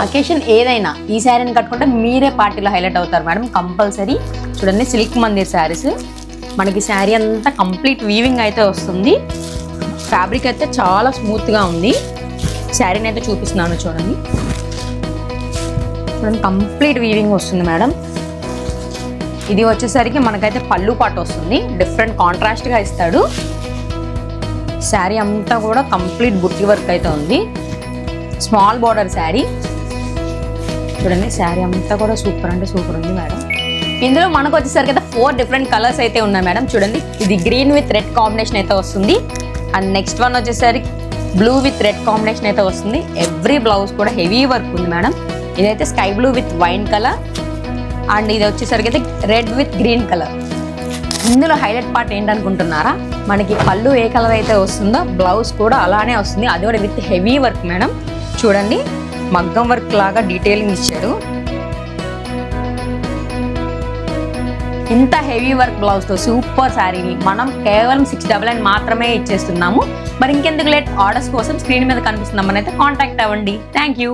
Occasion ఏదైనా ఈ శారీని కట్టుకుంటే మీరే పార్టీలో హైలైట్ అవుతారు మేడం కంపల్సరీ. చూడండి సిల్క్ మందిర్ శారీస్, మనకి శారీ అంతా కంప్లీట్ వీవింగ్ అయితే వస్తుంది. ఫ్యాబ్రిక్ అయితే చాలా స్మూత్గా ఉంది. శారీని అయితే చూపిస్తున్నాను చూడండి. చూడండి కంప్లీట్ వీవింగ్ వస్తుంది మేడం. ఇది వచ్చేసరికి మనకైతే పళ్ళు పాటు వస్తుంది, డిఫరెంట్ కాంట్రాస్ట్గా ఇస్తాడు. శారీ అంతా కూడా కంప్లీట్ బుట్టి వర్క్ అయితే ఉంది, స్మాల్ బార్డర్ శారీ. చూడండి శారీ అంతా కూడా సూపర్ అంటే సూపర్ ఉంది మేడం. ఇందులో మనకు వచ్చేసరికి అయితే 4 డిఫరెంట్ కలర్స్ అయితే ఉన్నాయి మేడం. చూడండి ఇది గ్రీన్ విత్ రెడ్ కాంబినేషన్ అయితే వస్తుంది. అండ్ నెక్స్ట్ వన్ వచ్చేసరికి బ్లూ విత్ రెడ్ కాంబినేషన్ అయితే వస్తుంది. ఎవ్రీ బ్లౌజ్ కూడా హెవీ వర్క్ ఉంది మేడం. ఇదైతే sky blue with wine colour and ఇది వచ్చేసరికి అయితే రెడ్ విత్ గ్రీన్ కలర్. ఇందులో హైలైట్ పార్ట్ ఏంటనుకుంటున్నారా, మనకి పళ్ళు ఏ కలర్ అయితే వస్తుందో బ్లౌజ్ కూడా అలానే వస్తుంది. అది కూడా విత్ హెవీ వర్క్ మేడం. చూడండి మగ్గం వర్క్ లాగా డీటెయిలింగ్ ఇచ్చాడు. ఇంత హెవీ వర్క్ బ్లౌజ్తో సూపర్ శారీని మనం కేవలం 699 మాత్రమే ఇచ్చేస్తున్నాము. మరి ఇంకెందుకు లేట్, ఆర్డర్స్ కోసం స్క్రీన్ మీద కనిపిస్తున్న అయితే కాంటాక్ట్ అవ్వండి. Thank you.